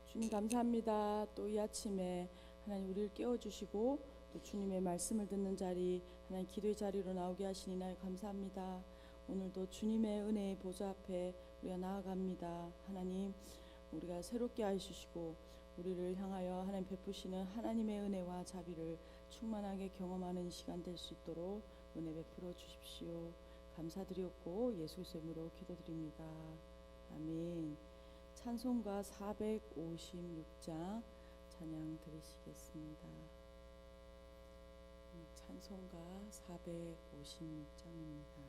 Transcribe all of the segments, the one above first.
주님 감사합니다. 또 이 아침에 하나님 우리를 깨워주시고 또 주님의 말씀을 듣는 자리, 하나님 기도의 자리로 나오게 하시니 나에 감사합니다. 오늘도 주님의 은혜의 보좌 앞에 우리가 나아갑니다. 하나님, 우리가 새롭게 하시고 우리를 향하여 하나님 베푸시는 하나님의 은혜와 자비를 충만하게 경험하는 시간 될 수 있도록 은혜 베풀어 주십시오. 감사드렸고 예수 이름으로 기도드립니다. 아멘. 찬송가 456장 찬양 드리시겠습니다. 찬송가 456장입니다.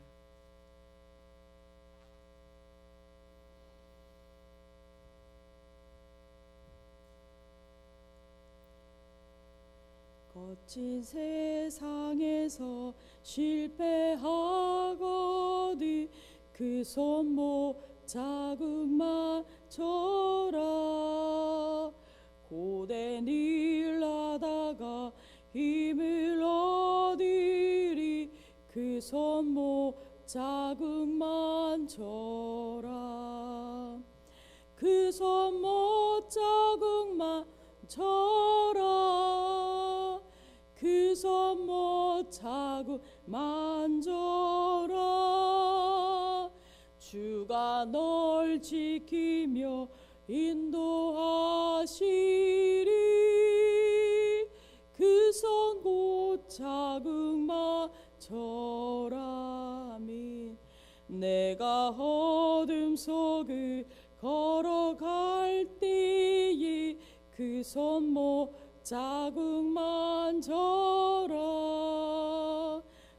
거친 세상에서 실패하거든 그 손목 자국만 쳐라. 고된 일 하다가 힘을 얻으리 그 손목 자국만 쳐라. 그 손목 자국만 쳐라. 그 손목 자국 만져라. 주가 널 지키며 인도하시리. 그 손목 자국만 쳐라. 아멘. 내가 어둠 속을 걸어갈 때에 그 손목 자국만 져라.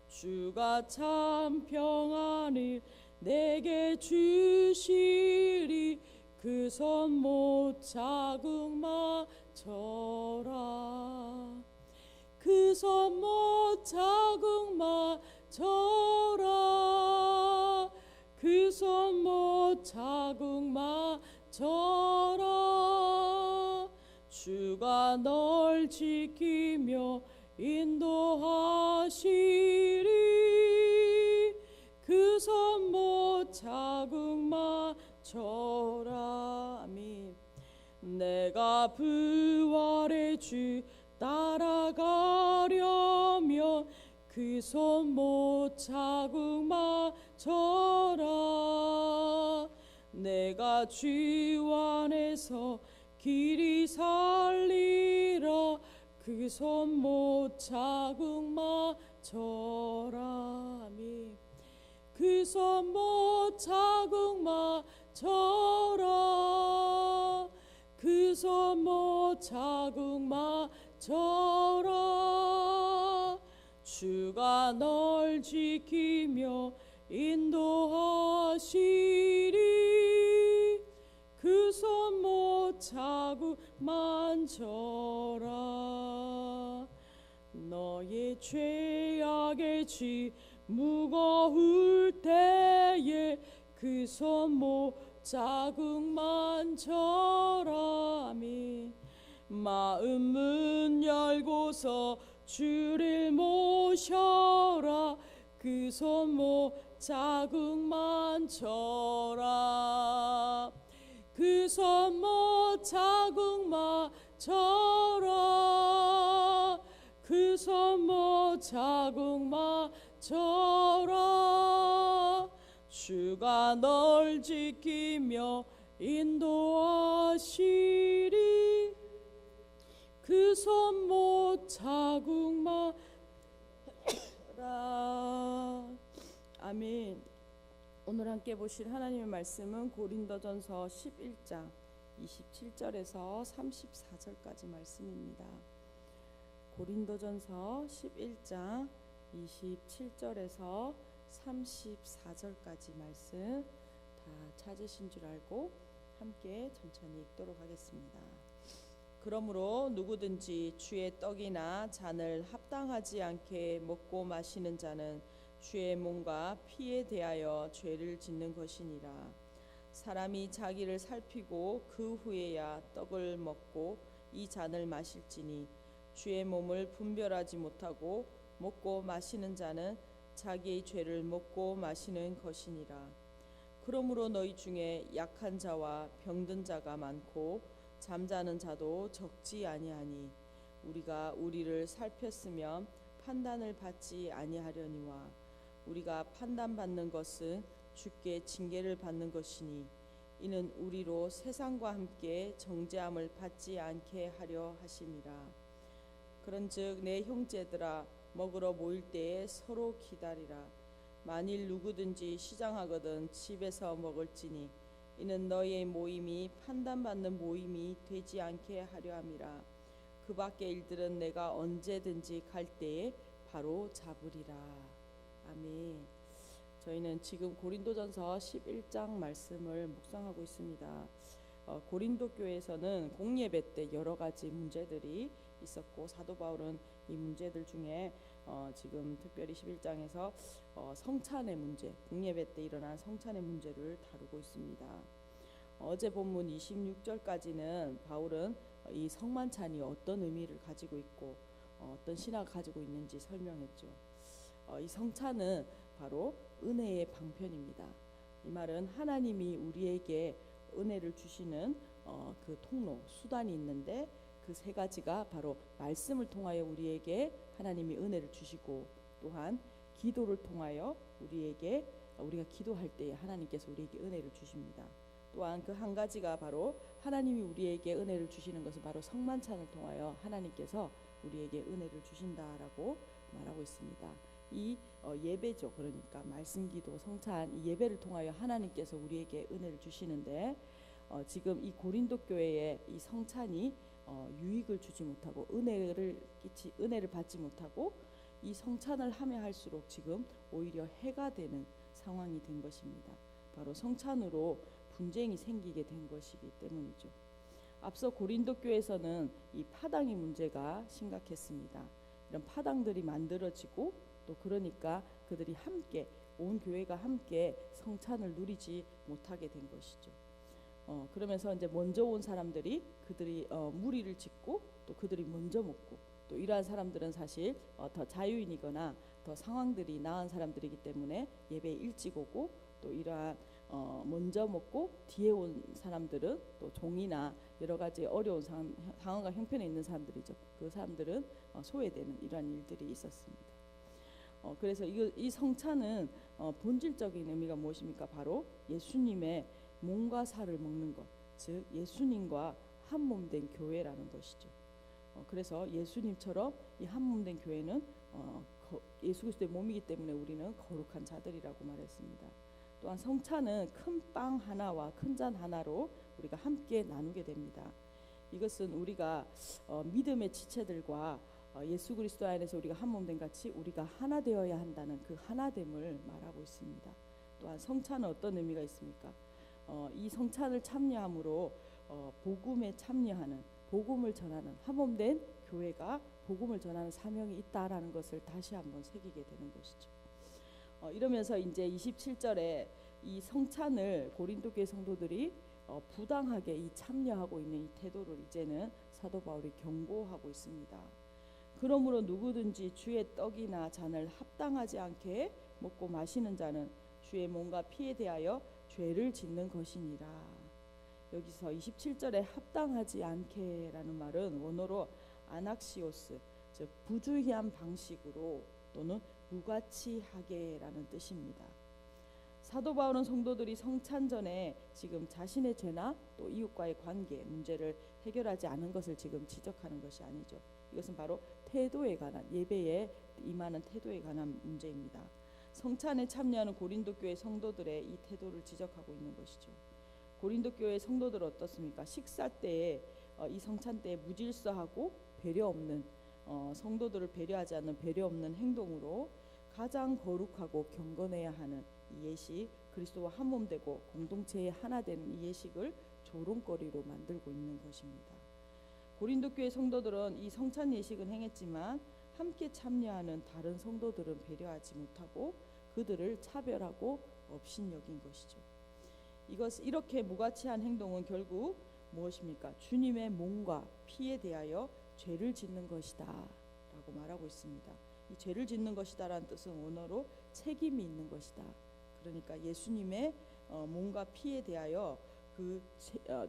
주가 참 평안을 내게 주시리. 그 손목 자국만 져라. 그 손목 자국만 져라. 그 손목 자국만 져라. 주가 널 지키며 인도하시리. 그 손목 자국만 져라. 아멘. 내가 부활의 주 따라가려면 그 손목 자국만 져라. 내가 주 안에서 길이 살리라. 그 손목 자국만 져라. 아멘. 그 손목 자국만 져라. 그 손목 자국만 져라. 주가 널 지키며 인도하시리. 그 손목 자국만 져라. 너의 죄악의 지 무거울 때에 그 손목 자국만 져라. 아멘. 마음 문 열고서 주를 모셔라. 그 손목 자국만 져라. 그 손목 자국만 져라. 그 손목 자국만 져라. 주가 널 지키며 인도하시리. 그 손목 자국만 져라. 아멘. 오늘 함께 보실 하나님의 말씀은 고린도전서 11장 27절에서 34절까지 말씀입니다. 고린도전서 11장 27절에서 34절까지 말씀 다 찾으신 줄 알고 함께 천천히 읽도록 하겠습니다. 그러므로 누구든지 주의 떡이나 잔을 합당하지 않게 먹고 마시는 자는 주의 몸과 피에 대하여 죄를 짓는 것이니라. 사람이 자기를 살피고 그 후에야 떡을 먹고 이 잔을 마실지니 주의 몸을 분별하지 못하고 먹고 마시는 자는 자기의 죄를 먹고 마시는 것이니라. 그러므로 너희 중에 약한 자와 병든 자가 많고 잠자는 자도 적지 아니하니 우리가 우리를 살폈으면 판단을 받지 아니하려니와 우리가 판단받는 것은 주께 징계를 받는 것이니 이는 우리로 세상과 함께 정죄함을 받지 않게 하려 하심이라. 그런즉 내 형제들아 먹으러 모일 때에 서로 기다리라. 만일 누구든지 시장하거든 집에서 먹을지니 이는 너희의 모임이 판단받는 모임이 되지 않게 하려 함이라. 그 밖의 일들은 내가 언제든지 갈 때에 바로 잡으리라. 아멘. 저희는 지금 고린도전서 11장 말씀을 묵상하고 있습니다. 고린도 교회에서는 공예배 때 여러 가지 문제들이 있었고 사도 바울은 이 문제들 중에 지금 특별히 11장에서 성찬의 문제, 공예배 때 일어난 성찬의 문제를 다루고 있습니다. 어제 본문 26절까지는 바울은 이 성만찬이 어떤 의미를 가지고 있고 어떤 신학을 가지고 있는지 설명했죠. 이 성찬은 바로 은혜의 방편입니다. 이 말은 하나님이 우리에게 은혜를 주시는 그 통로, 수단이 있는데 그 세 가지가 바로 말씀을 통하여 우리에게 하나님이 은혜를 주시고 또한 기도를 통하여 우리가 기도할 때에 하나님께서 우리에게 은혜를 주십니다. 또한 그 한 가지가 바로 하나님이 우리에게 은혜를 주시는 것은 바로 성만찬을 통하여 하나님께서 우리에게 은혜를 주신다라고 말하고 있습니다. 이 예배죠. 그러니까 말씀, 기도, 성찬, 이 예배를 통하여 하나님께서 우리에게 은혜를 주시는데 지금 이 고린도 교회에 이 성찬이 유익을 주지 못하고 은혜를 받지 못하고 이 성찬을 하며 할수록 지금 오히려 해가 되는 상황이 된 것입니다. 바로 성찬으로 분쟁이 생기게 된 것이기 때문이죠. 앞서 고린도 교회에서는 이 파당의 문제가 심각했습니다. 이런 파당들이 만들어지고 또 그러니까 그들이 함께 온 교회가 함께 성찬을 누리지 못하게 된 것이죠. 그러면서 이제 먼저 온 사람들이 그들이 무리를 짓고 또 그들이 먼저 먹고 또 이러한 사람들은 사실 더 자유인이거나 더 상황들이 나은 사람들이기 때문에 예배에 일찍 오고 또 이러한 먼저 먹고 뒤에 온 사람들은 또 종이나 여러 가지 어려운 상황과 형편에 있는 사람들이죠. 그 사람들은 소외되는 이러한 일들이 있었습니다. 그래서 이 성찬은 본질적인 의미가 무엇입니까? 바로 예수님의 몸과 살을 먹는 것, 즉 예수님과 한 몸 된 교회라는 것이죠. 그래서 예수님처럼 이 한 몸 된 교회는 예수 그리스도의 몸이기 때문에 우리는 거룩한 자들이라고 말했습니다. 또한 성찬은 큰 빵 하나와 큰 잔 하나로 우리가 함께 나누게 됩니다. 이것은 우리가 믿음의 지체들과 예수 그리스도 안에서 우리가 한 몸 된 같이 우리가 하나 되어야 한다는 그 하나됨을 말하고 있습니다. 또한 성찬은 어떤 의미가 있습니까? 이 성찬을 참여함으로 복음에 참여하는, 복음을 전하는 한 몸 된 교회가 복음을 전하는 사명이 있다라는 것을 다시 한번 새기게 되는 것이죠. 이러면서 이제 27절에 이 성찬을 고린도 교회 성도들이 부당하게 이 참여하고 있는 이 태도를 이제는 사도 바울이 경고하고 있습니다. 그러므로 누구든지 주의 떡이나 잔을 합당하지 않게 먹고 마시는 자는 주의 몸과 피에 대하여 죄를 짓는 것이니라. 여기서 27절에 합당하지 않게라는 말은 원어로 아낙시오스, 즉 부주의한 방식으로 또는 무가치하게라는 뜻입니다. 사도 바울은 성도들이 성찬 전에 지금 자신의 죄나 또 이웃과의 관계 문제를 해결하지 않은 것을 지금 지적하는 것이 아니죠. 이것은 바로 태도에 관한, 예배에 임하는 태도에 관한 문제입니다. 성찬에 참여하는 고린도 교회 성도들의 이 태도를 지적하고 있는 것이죠. 고린도 교회 성도들은 어떻습니까? 식사 때에 이 성찬 때에 무질서하고 배려 없는 성도들을 배려하지 않는 배려 없는 행동으로 가장 거룩하고 경건해야 하는 이 예식, 그리스도와 한 몸 되고 공동체의 하나 되는 이 예식을 조롱거리로 만들고 있는 것입니다. 고린도 교회 성도들은 이 성찬 예식은 행했지만 함께 참여하는 다른 성도들은 배려하지 못하고 그들을 차별하고 업신여긴 것이죠. 이렇게 무가치한 행동은 결국 무엇입니까? 주님의 몸과 피에 대하여 죄를 짓는 것이다 라고 말하고 있습니다. 이 죄를 짓는 것이다 라는 뜻은 원어로 책임이 있는 것이다. 그러니까 예수님의 몸과 피에 대하여 그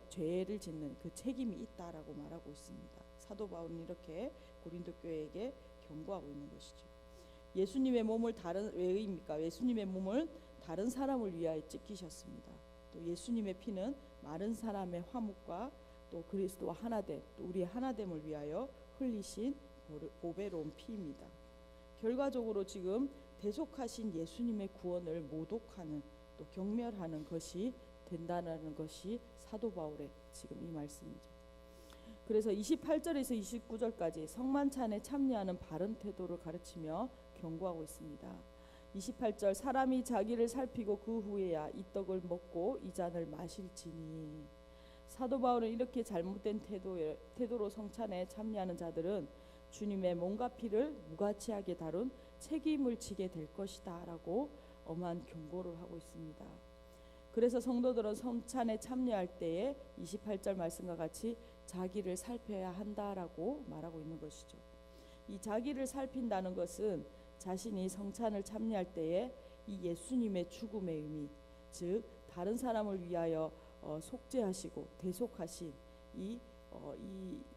죄를 짓는 그 책임이 있다라고 말하고 있습니다. 사도 바울은 이렇게 고린도 교회에게 경고하고 있는 것이죠. 예수님의 몸을 왜입니까? 예수님의 몸을 다른 사람을 위하여 찢기셨습니다. 또 예수님의 피는 많은 사람의 화목과 또 그리스도와 하나됨, 또 우리의 하나됨을 위하여 흘리신 보배로운 피입니다. 결과적으로 지금 대속하신 예수님의 구원을 모독하는 또 경멸하는 것이 된다는 것이 사도 바울의 지금 이 말씀이죠. 그래서 28절에서 29절까지 성만찬에 참여하는 바른 태도를 가르치며 경고하고 있습니다. 28절 사람이 자기를 살피고 그 후에야 이 떡을 먹고 이 잔을 마실지니. 사도 바울은 이렇게 잘못된 태도로 성찬에 참여하는 자들은 주님의 몸과 피를 무가치하게 다룬 책임을 지게 될 것이다 라고 엄한 경고를 하고 있습니다. 그래서 성도들은 성찬에 참여할 때에 28절 말씀과 같이 자기를 살펴야 한다라고 말하고 있는 것이죠. 이 자기를 살핀다는 것은 자신이 성찬을 참여할 때에 이 예수님의 죽음의 의미, 즉 다른 사람을 위하여 속죄하시고 대속하신 이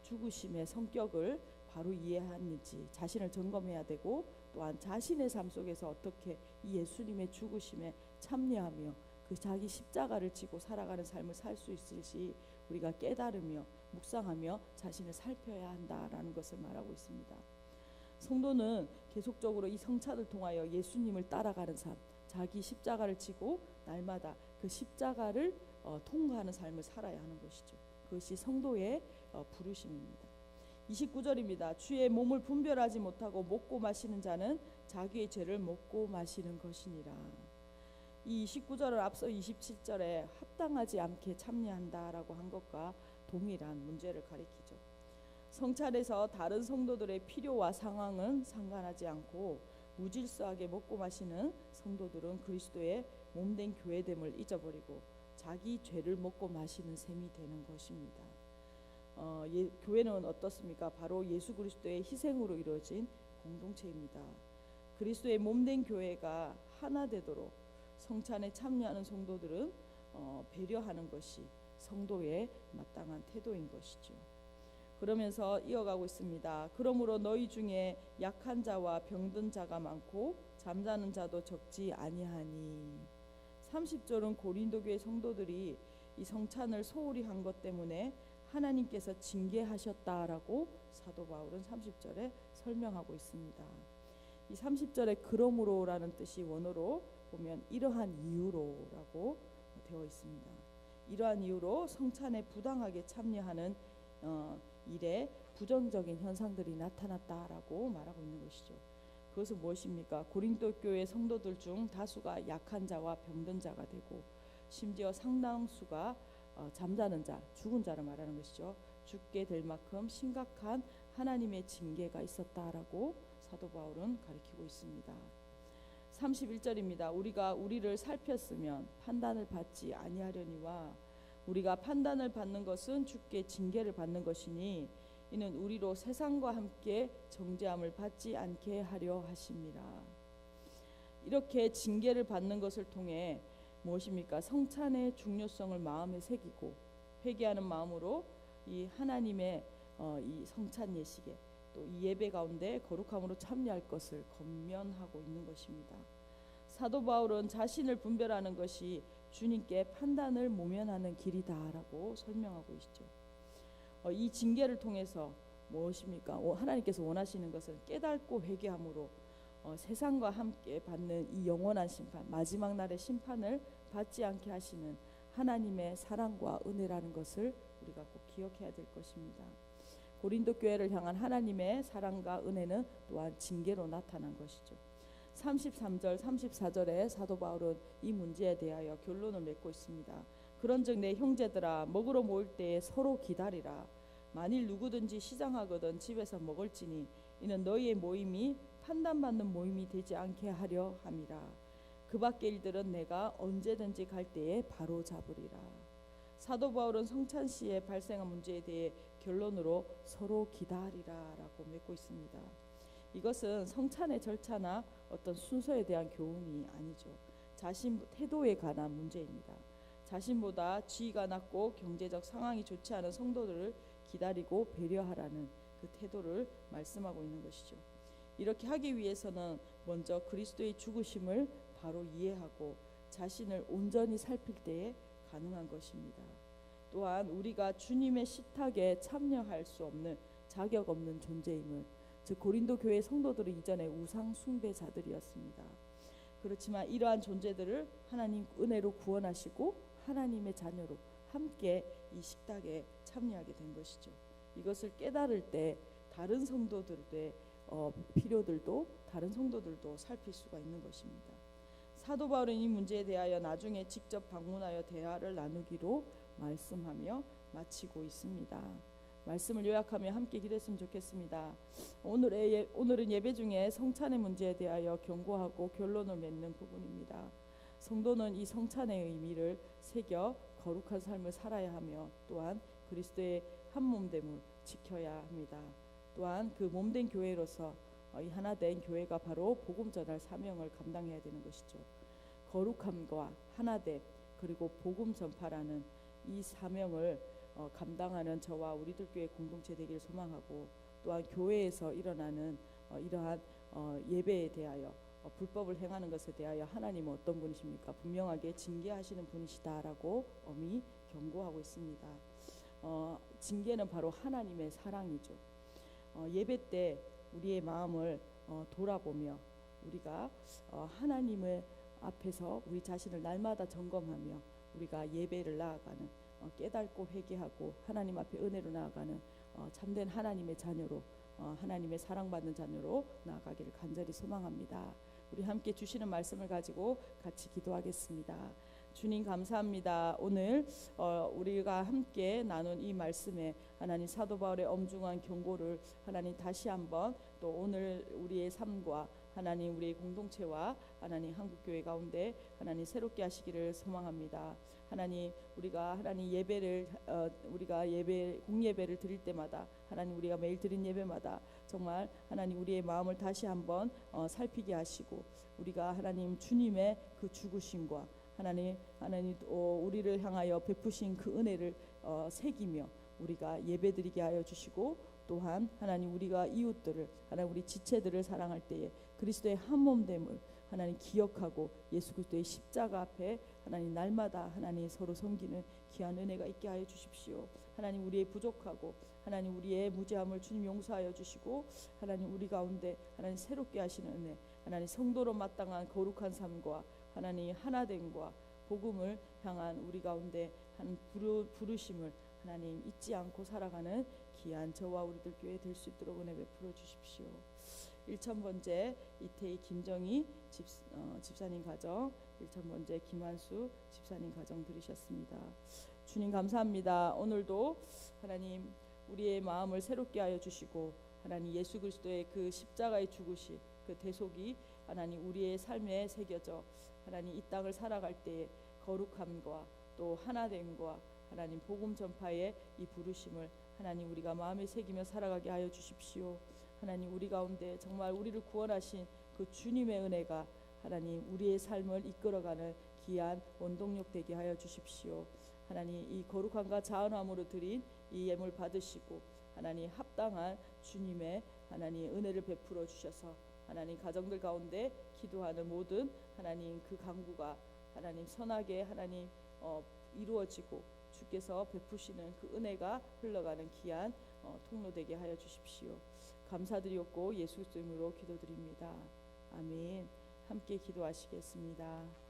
죽으심의 성격을 바로 이해하는지 자신을 점검해야 되고, 또한 자신의 삶 속에서 어떻게 이 예수님의 죽으심에 참여하며 그 자기 십자가를 지고 살아가는 삶을 살 수 있을지 우리가 깨달으며 묵상하며 자신을 살펴야 한다라는 것을 말하고 있습니다. 성도는 계속적으로 이 성찬을 통하여 예수님을 따라가는 삶, 자기 십자가를 지고 날마다 그 십자가를 통과하는 삶을 살아야 하는 것이죠. 그것이 성도의 부르심입니다. 29절입니다. 주의 몸을 분별하지 못하고 먹고 마시는 자는 자기의 죄를 먹고 마시는 것이니라. 이 29절을 앞서 27절에 합당하지 않게 참여한다라고 한 것과 동일한 문제를 가리키죠. 성찬에서 다른 성도들의 필요와 상황은 상관하지 않고 무질서하게 먹고 마시는 성도들은 그리스도의 몸된 교회됨을 잊어버리고 자기 죄를 먹고 마시는 셈이 되는 것입니다. 교회는 어떻습니까? 바로 예수 그리스도의 희생으로 이루어진 공동체입니다. 그리스도의 몸된 교회가 하나 되도록 성찬에 참여하는 성도들은 배려하는 것이 성도의 마땅한 태도인 것이죠. 그러면서 이어가고 있습니다. 그러므로 너희 중에 약한 자와 병든 자가 많고 잠자는 자도 적지 아니하니. 30절은 고린도 교회 성도들이 이 성찬을 소홀히 한 것 때문에 하나님께서 징계하셨다라고 사도 바울은 30절에 설명하고 있습니다. 이 30절에 그러므로라는 뜻이 원어로 보면 이러한 이유로라고 되어 있습니다. 이러한 이유로 성찬에 부당하게 참여하는 일에 부정적인 현상들이 나타났다라고 말하고 있는 것이죠. 그것은 무엇입니까? 고린도 교회 성도들 중 다수가 약한 자와 병든 자가 되고, 심지어 상당수가 잠자는 자, 죽은 자를 말하는 것이죠. 죽게 될 만큼 심각한 하나님의 징계가 있었다라고 사도 바울은 가리키고 있습니다. 31절입니다. 우리가 우리를 살폈으면 판단을 받지 아니하려니와 우리가 판단을 받는 것은 주께 징계를 받는 것이니 이는 우리로 세상과 함께 정죄함을 받지 않게 하려 하심이라. 이렇게 징계를 받는 것을 통해 무엇입니까? 성찬의 중요성을 마음에 새기고 회개하는 마음으로 이 하나님의 이 성찬 예식에 또 이 예배 가운데 거룩함으로 참여할 것을 권면하고 있는 것입니다. 사도 바울은 자신을 분별하는 것이 주님께 판단을 모면하는 길이다라고 설명하고 있죠. 이 징계를 통해서 무엇입니까? 하나님께서 원하시는 것은 깨닫고 회개함으로 세상과 함께 받는 이 영원한 심판, 마지막 날의 심판을 받지 않게 하시는 하나님의 사랑과 은혜라는 것을 우리가 꼭 기억해야 될 것입니다. 고린도 교회를 향한 하나님의 사랑과 은혜는 또한 징계로 나타난 것이죠. 33절, 34절에 사도 바울은 이 문제에 대하여 결론을 맺고 있습니다. 그런즉 내 형제들아, 먹으러 모일 때에 서로 기다리라. 만일 누구든지 시장하거든 집에서 먹을지니 이는 너희의 모임이 판단받는 모임이 되지 않게 하려 함이라. 그 밖의 일들은 내가 언제든지 갈 때에 바로 잡으리라. 사도 바울은 성찬시에 발생한 문제에 대해 결론으로 서로 기다리라라고 맺고 있습니다. 이것은 성찬의 절차나 어떤 순서에 대한 교훈이 아니죠. 자신 태도에 관한 문제입니다. 자신보다 지위가 낮고 경제적 상황이 좋지 않은 성도들을 기다리고 배려하라는 그 태도를 말씀하고 있는 것이죠. 이렇게 하기 위해서는 먼저 그리스도의 죽으심을 바로 이해하고 자신을 온전히 살필 때에 가능한 것입니다. 또한 우리가 주님의 식탁에 참여할 수 없는 자격 없는 존재임을, 즉 고린도 교회 성도들은 이전에 우상 숭배자들이었습니다. 그렇지만 이러한 존재들을 하나님 은혜로 구원하시고 하나님의 자녀로 함께 이 식탁에 참여하게 된 것이죠. 이것을 깨달을 때 다른 성도들의 필요들도 다른 성도들도 살필 수가 있는 것입니다. 사도 바울은 이 문제에 대하여 나중에 직접 방문하여 대화를 나누기로 말씀하며 마치고 있습니다. 말씀을 요약하며 함께 기도했으면 좋겠습니다. 오늘은 예배 중에 성찬의 문제에 대하여 경고하고 결론을 맺는 부분입니다. 성도는 이 성찬의 의미를 새겨 거룩한 삶을 살아야 하며 또한 그리스도의 한 몸됨을 지켜야 합니다. 또한 그 몸된 교회로서 이 하나된 교회가 바로 복음 전할 사명을 감당해야 되는 것이죠. 거룩함과 하나됨 그리고 복음 전파라는 이 사명을 감당하는 저와 우리들 교회 공동체 되기를 소망하고, 또한 교회에서 일어나는 이러한 예배에 대하여 불법을 행하는 것에 대하여 하나님은 어떤 분이십니까? 분명하게 징계하시는 분이시다라고 엄히 경고하고 있습니다. 징계는 바로 하나님의 사랑이죠. 예배 때 우리의 마음을 돌아보며 우리가 하나님의 앞에서 우리 자신을 날마다 점검하며 우리가 예배를 나아가는, 깨닫고 회개하고 하나님 앞에 은혜로 나아가는 참된 하나님의 자녀로, 하나님의 사랑받는 자녀로 나아가기를 간절히 소망합니다. 우리 함께 주시는 말씀을 가지고 같이 기도하겠습니다. 주님 감사합니다. 오늘 우리가 함께 나눈 이 말씀에 하나님 사도 바울의 엄중한 경고를 하나님 다시 한번, 또 오늘 우리의 삶과 하나님 우리의 공동체와 하나님 한국교회 가운데 하나님 새롭게 하시기를 소망합니다. 하나님 우리가 하나님 예배를 우리가 공예배를 드릴 때마다, 하나님 우리가 매일 드린 예배마다 정말 하나님 우리의 마음을 다시 한번 살피게 하시고, 우리가 하나님 주님의 그 죽으심과 하나님 우리를 향하여 베푸신 그 은혜를 새기며 우리가 예배드리게 하여 주시고, 또한 하나님 우리가 이웃들을, 하나님 우리 지체들을 사랑할 때에 그리스도의 한 몸됨을 하나님 기억하고 예수 그리스도의 십자가 앞에 하나님 날마다 하나님 서로 섬기는 귀한 은혜가 있게 하여 주십시오. 하나님 우리의 부족하고 하나님 우리의 무죄함을 주님 용서하여 주시고, 하나님 우리 가운데 하나님 새롭게 하시는 은혜, 하나님 성도로 마땅한 거룩한 삶과 하나님 하나됨과 복음을 향한 우리 가운데 한 부르심을 하나님 잊지 않고 살아가는 귀한 저와 우리들 교회 될 수 있도록 은혜 베풀어 주십시오. 1,000번째 이태희 김정희 집사님 가정, 1,000번째 김한수 집사님 가정 들으셨습니다. 주님 감사합니다. 오늘도 하나님 우리의 마음을 새롭게 하여 주시고, 하나님 예수 그리스도의 그 십자가의 죽으심, 그 대속이 하나님 우리의 삶에 새겨져 하나님 이 땅을 살아갈 때에 거룩함과 또 하나됨과 하나님 복음 전파의 이 부르심을 하나님 우리가 마음에 새기며 살아가게 하여 주십시오. 하나님 우리 가운데 정말 우리를 구원하신 그 주님의 은혜가 하나님 우리의 삶을 이끌어가는 귀한 원동력 되게 하여 주십시오. 하나님 이 거룩함과 자원함으로 드린 이 예물 받으시고 하나님 합당한 주님의 하나님 은혜를 베풀어 주셔서 하나님 가정들 가운데 기도하는 모든 하나님 그 간구가 하나님 선하게 하나님 이루어지고 주께서 베푸시는 그 은혜가 흘러가는 귀한 통로 되게 하여 주십시오. 감사드리옵고 예수 그리스도 이름으로 기도드립니다. 아멘. 함께 기도하시겠습니다.